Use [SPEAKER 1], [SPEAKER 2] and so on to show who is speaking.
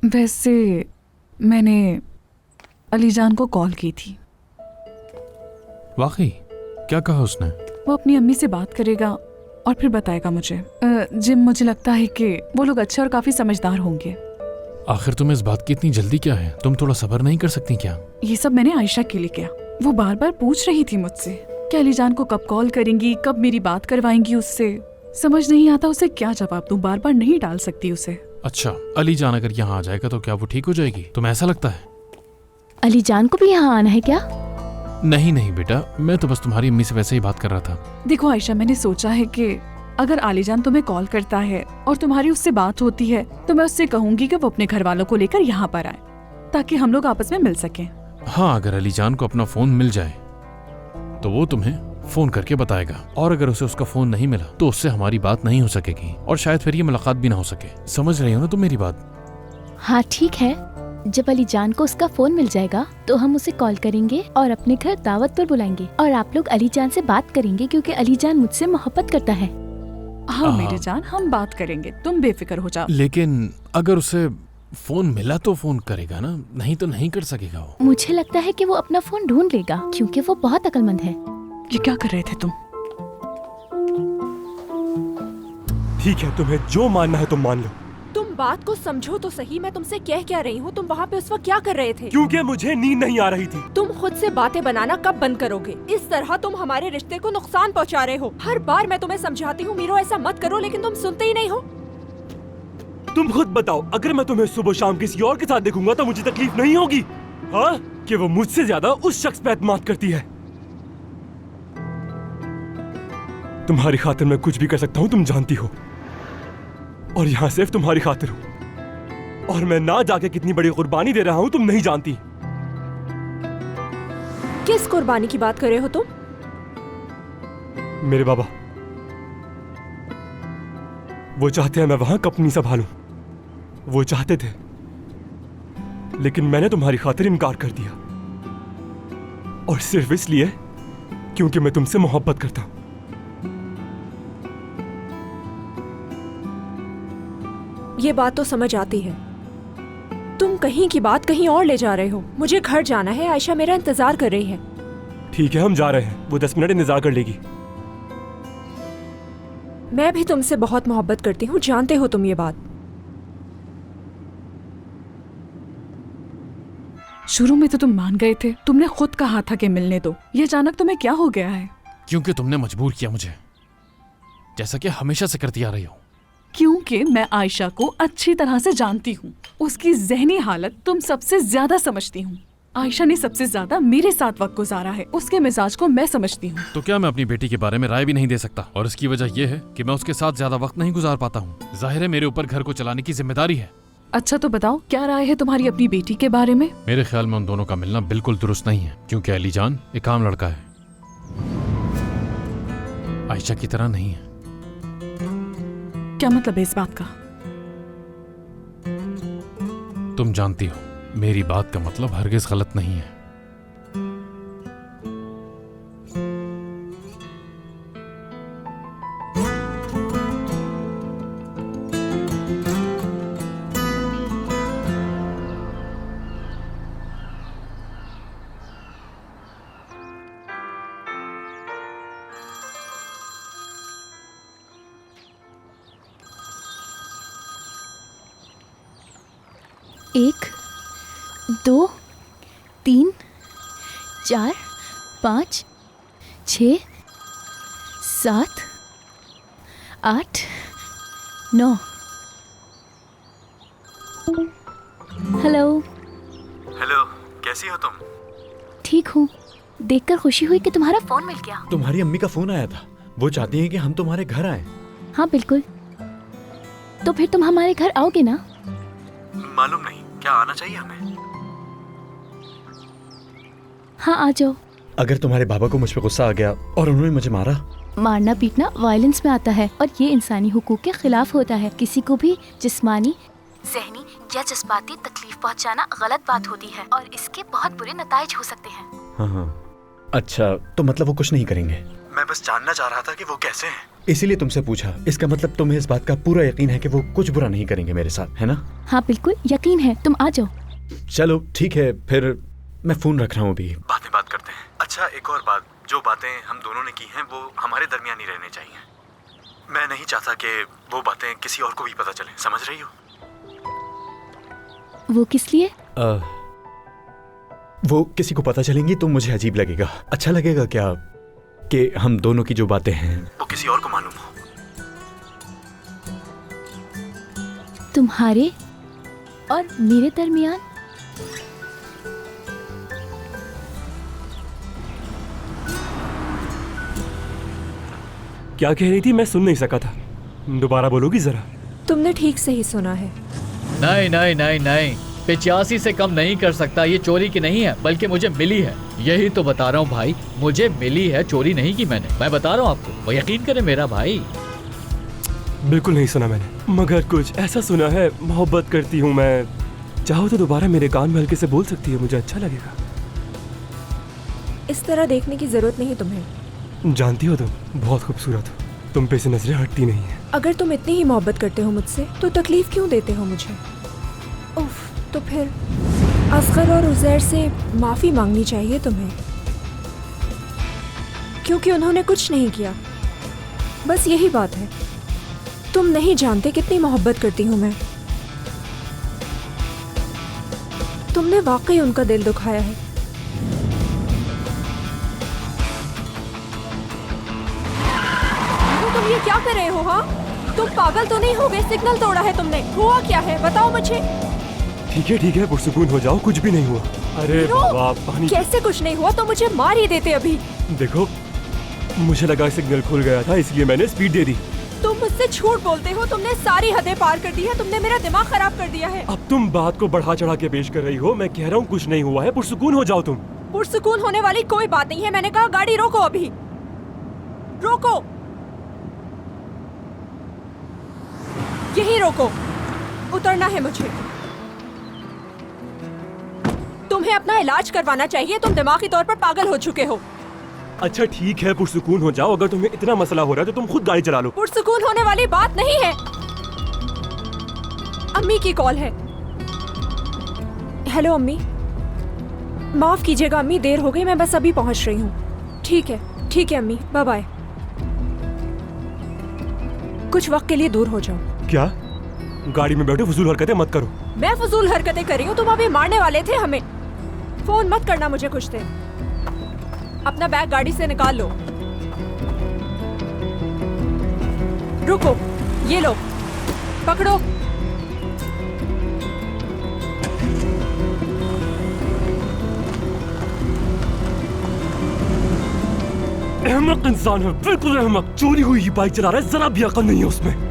[SPEAKER 1] वैसे मैंने अली जान को कॉल की थी।
[SPEAKER 2] वाकई? क्या कहा उसने?
[SPEAKER 1] वो अपनी अम्मी से बात करेगा और फिर बताएगा मुझे। जिम, मुझे लगता है कि वो लोग अच्छे और काफी समझदार होंगे।
[SPEAKER 2] आखिर तुम्हें इस बात की इतनी जल्दी क्या है? तुम थोड़ा सब्र नहीं कर सकती क्या?
[SPEAKER 1] ये सब मैंने आयशा के लिए किया। वो बार बार पूछ रही थी मुझसे कि अली जान को कब कॉल करेंगी, कब मेरी बात करवाएंगी उससे। समझ नहीं आता उसे क्या जवाब दूं, बार बार नहीं डाल सकती उसे।
[SPEAKER 2] अच्छा, अली जान अगर यहाँ आ जाएगा तो क्या वो ठीक हो जाएगी? तुम्हें ऐसा लगता है?
[SPEAKER 3] अली जान को भी यहाँ आना है क्या?
[SPEAKER 2] नहीं नहीं बेटा, मैं तो बस तुम्हारी अम्मी से वैसे ही बात कर रहा था।
[SPEAKER 1] देखो आयशा, मैंने सोचा है कि अगर अली जान तुम्हें कॉल करता है और तुम्हारी उससे बात होती है तो मैं उससे कहूंगी कि वो अपने घर वालों को लेकर यहाँ पर आए ताकि हम लोग आपस में मिल सकें।
[SPEAKER 2] हाँ, अगर अली जान को अपना फोन मिल जाए तो वो तुम्हें फोन करके बताएगा, और अगर उसे उसका फोन नहीं मिला तो उससे हमारी बात नहीं हो सकेगी और शायद फिर ये मुलाकात भी ना हो सके। समझ रही हो ना तुम मेरी बात?
[SPEAKER 3] हाँ ठीक है, जब अली जान को उसका फोन मिल जाएगा तो हम उसे कॉल करेंगे और अपने घर दावत पर बुलाएंगे और आप लोग अली जान से बात करेंगे क्योंकि अली जान मुझसे मोहब्बत करता है।
[SPEAKER 1] हाँ मेरे जान, हम बात करेंगे, तुम बेफिक्र हो जाओ।
[SPEAKER 2] लेकिन अगर उसे फोन मिला तो फोन करेगा ना, नहीं तो नहीं कर सकेगा वो।
[SPEAKER 3] मुझे लगता है कि वो अपना फोन ढूंढ लेगा क्योंकि वो बहुत अक्लमंद है।
[SPEAKER 1] ये क्या कर रहे थे तुम?
[SPEAKER 4] ठीक है, तुम्हें जो मानना है तुम मान लो।
[SPEAKER 5] तुम बात को समझो तो सही, मैं तुमसे कह क्या रही हूँ? तुम वहाँ पे उस वक्त क्या कर रहे थे?
[SPEAKER 4] क्योंकि मुझे नींद नहीं आ रही थी।
[SPEAKER 5] तुम खुद से बातें बनाना कब बंद करोगे? इस तरह तुम हमारे रिश्ते को नुकसान पहुँचा रहे हो। हर बार मैं तुम्हें समझाती हूँ मीरो ऐसा मत करो, लेकिन तुम सुनते ही नहीं हो।
[SPEAKER 4] तुम खुद बताओ, अगर मैं तुम्हें सुबह शाम किसी और के साथ देखूंगा तो मुझे तकलीफ नहीं होगी? हाँ, कि वो मुझसे ज्यादा उस शख्स पे एतमाद करती है। तुम्हारी खातिर मैं कुछ भी कर सकता हूँ, तुम जानती हो, और यहाँ सिर्फ तुम्हारी खातिर हूँ। और मैं ना जाके कितनी बड़ी कुर्बानी दे रहा हूँ तुम नहीं जानती।
[SPEAKER 5] किस कुर्बानी की बात कर रहे हो तुम?
[SPEAKER 4] मेरे बाबा, वो चाहते हैं मैं वहां कंपनी संभालूं। वो चाहते थे, लेकिन मैंने तुम्हारी खातिर इनकार कर दिया, और सिर्फ इसलिए क्योंकि मैं तुमसे मोहब्बत करता हूं।
[SPEAKER 5] ये बात तो समझ आती है, तुम कहीं की बात कहीं और ले जा रहे हो। मुझे घर जाना है, आयशा मेरा इंतजार कर रही है।
[SPEAKER 4] ठीक है, हम जा रहे हैं, वो 10 मिनट इंतजार कर लेगी।
[SPEAKER 5] मैं भी तुमसे बहुत मोहब्बत करती हूँ, जानते हो तुम ये बात।
[SPEAKER 1] शुरू में तो तुम मान गए थे, तुमने खुद कहा था कि मिलने दो। ये अचानक तुम्हें क्या हो गया है?
[SPEAKER 2] क्योंकि तुमने मजबूर किया मुझे, जैसा कि हमेशा से करती आ रही हो।
[SPEAKER 1] क्योंकि मैं आयशा को अच्छी तरह से जानती हूँ, उसकी ज़हनी हालत तुम सबसे ज्यादा समझती हूँ। आयशा ने सबसे ज्यादा मेरे साथ वक्त गुजारा है, उसके मिजाज को मैं समझती हूँ।
[SPEAKER 2] तो क्या मैं अपनी बेटी के बारे में राय भी नहीं दे सकता? और इसकी वजह यह है कि मैं उसके साथ ज्यादा वक्त नहीं गुजार पाता हूँ। जाहिर है मेरे ऊपर घर को चलाने की जिम्मेदारी है।
[SPEAKER 1] अच्छा तो बताओ, क्या राय है तुम्हारी अपनी बेटी के बारे में?
[SPEAKER 2] मेरे ख्याल में उन दोनों का मिलना बिल्कुल दुरुस्त नहीं है, क्योंकि अली जान एक आम लड़का है, आयशा की तरह नहीं है।
[SPEAKER 1] क्या मतलब है इस बात का?
[SPEAKER 2] तुम जानती हो मेरी बात का मतलब हरगिज गलत नहीं है।
[SPEAKER 3] एक, 2, 3, 4, 5, 6, 7, 8, 9। हेलो।
[SPEAKER 6] हेलो, कैसी हो तुम?
[SPEAKER 3] ठीक हूँ। देखकर खुशी हुई कि तुम्हारा फोन मिल गया।
[SPEAKER 6] तुम्हारी अम्मी का फोन आया था, वो चाहती हैं कि हम तुम्हारे घर आए।
[SPEAKER 3] हाँ बिल्कुल। तो फिर तुम हमारे घर आओगे ना?
[SPEAKER 6] मालूम नहीं, क्या आना चाहिए हमें?
[SPEAKER 3] हाँ आ जाओ।
[SPEAKER 6] अगर तुम्हारे बाबा को मुझ पे गुस्सा आ गया और उन्होंने मुझे मारा?
[SPEAKER 3] मारना पीटना वायलेंस में आता है और ये इंसानी हुकूक के खिलाफ होता है। किसी को भी जिस्मानी, ज़हनी या जज्बाती तकलीफ पहुंचाना गलत बात होती है और इसके बहुत बुरे नताइज हो सकते हैं।
[SPEAKER 6] हाँ। अच्छा, तो मतलब वो कुछ नहीं करेंगे? मैं बस जानना चाह रहा था कि वो कैसे हैं। इसीलिए तुमसे पूछा। इसका मतलब तुम्हें इस बात का पूरा यकीन है कि वो कुछ बुरा नहीं करेंगे मेरे साथ, है ना?
[SPEAKER 3] हाँ बिल्कुल यकीन है, तुम आ जाओ।
[SPEAKER 6] चलो ठीक है, फिर मैं फोन रख रहा हूँ, अभी बाद में बात करते हैं। अच्छा एक और बात, जो बातें हम दोनों ने की हैं वो हमारे दरमियान ही रहने चाहिए। मैं नहीं चाहता कि वो बातें किसी और को भी पता चलें, समझ रही हो?
[SPEAKER 3] वो किस लिए?
[SPEAKER 6] वो किसी को पता चलेंगी तो मुझे अजीब लगेगा। अच्छा लगेगा क्या कि हम दोनों की जो बातें हैं वो किसी और को मालूम हो?
[SPEAKER 3] तुम्हारे और मेरे दरमियान?
[SPEAKER 4] क्या कह रही थी? मैं सुन नहीं सका था, दोबारा बोलोगी जरा?
[SPEAKER 5] तुमने ठीक से ही सुना है।
[SPEAKER 7] नहीं नहीं नहीं नहीं, 85 से कम नहीं कर सकता। ये चोरी की नहीं है, बल्कि मुझे मिली है। यही तो बता रहा हूँ भाई, मुझे मिली है, चोरी नहीं की मैंने। मैं बता रहा हूँ आपको, वो यकीन करे मेरा भाई।
[SPEAKER 4] बिल्कुल नहीं सुना मैंने, मगर कुछ ऐसा सुना है। मोहब्बत करती हूँ मैं, चाहो तो दोबारा मेरे कान में हल्के से बोल सकती है, मुझे अच्छा लगेगा।
[SPEAKER 5] इस तरह देखने की जरूरत नहीं तुम्हें।
[SPEAKER 4] जानती हो तुम बहुत खूबसूरत हो, तुम पे से नजरें हटती नहीं है।
[SPEAKER 5] अगर तुम इतनी ही मोहब्बत करते हो मुझसे तो तकलीफ क्यों देते हो मुझे? उफ, तो फिर असगर और उजैर से माफी मांगनी चाहिए तुम्हें, क्योंकि उन्होंने कुछ नहीं किया। बस यही बात है। तुम नहीं जानते कितनी मोहब्बत करती हूँ मैं। तुमने वाकई उनका दिल दुखाया है। तुम ये क्या कर रहे हो? हाँ, तुम पागल तो नहीं हो गए? सिग्नल तोड़ा है तुमने, हुआ क्या है बताओ मुझे।
[SPEAKER 4] ठीक है, पुरसुकून हो जाओ, कुछ भी नहीं हुआ। अरे बाबा, पानी
[SPEAKER 5] कैसे कुछ नहीं हुआ? तो मुझे मार ही देते अभी।
[SPEAKER 4] देखो, मुझे लगा सिग्नल खुल गया था, इसलिए मैंने स्पीड दे दी।
[SPEAKER 5] तुम मुझसे झूठ बोलते हो, तुमने सारी हदें पार कर दी है, तुमने मेरा दिमाग खराब कर दिया है।
[SPEAKER 4] अब तुम बात को बढ़ा चढ़ा के पेश कर रही हो। मैं कह रहा हूँ कुछ नहीं हुआ है, पुरसुकून हो जाओ तुम।
[SPEAKER 5] पुरसुकून होने वाली कोई बात नहीं है। मैंने कहा गाड़ी रोको, अभी रोको, यहीं रोको, उतरना है मुझे। तुम्हें अपना इलाज करवाना चाहिए, तुम दिमागी तौर पर पागल हो चुके हो।
[SPEAKER 4] अच्छा ठीक है, पुरसुकून हो जाओ। अगर तुम्हें इतना मसला हो रहा है तो तुम खुद गाड़ी चला लो।
[SPEAKER 5] पुरसुकून होने वाली बात नहीं है। अम्मी की कॉल है। हेलो अम्मी, माफ कीजिएगा अम्मी, देर हो गई, मैं बस अभी पहुंच रही हूँ। ठीक है अम्मी, बाय बाय। कुछ वक्त के लिए दूर हो जाओ।
[SPEAKER 4] क्या? गाड़ी में बैठो, फजूल हरकतें मत करो।
[SPEAKER 5] मैं फजूल हरकतें कर रही हूँ? तुम अभी मारने वाले थे हमें। फोन मत करना मुझे कुछ देर। अपना बैग गाड़ी से निकाल लो। रुको, ये लो, पकड़ो।
[SPEAKER 4] अहमक इंसान है, बिल्कुल अहमक। चोरी हुई बाइक चला रहा है, जरा भी अकल नहीं है उसमें।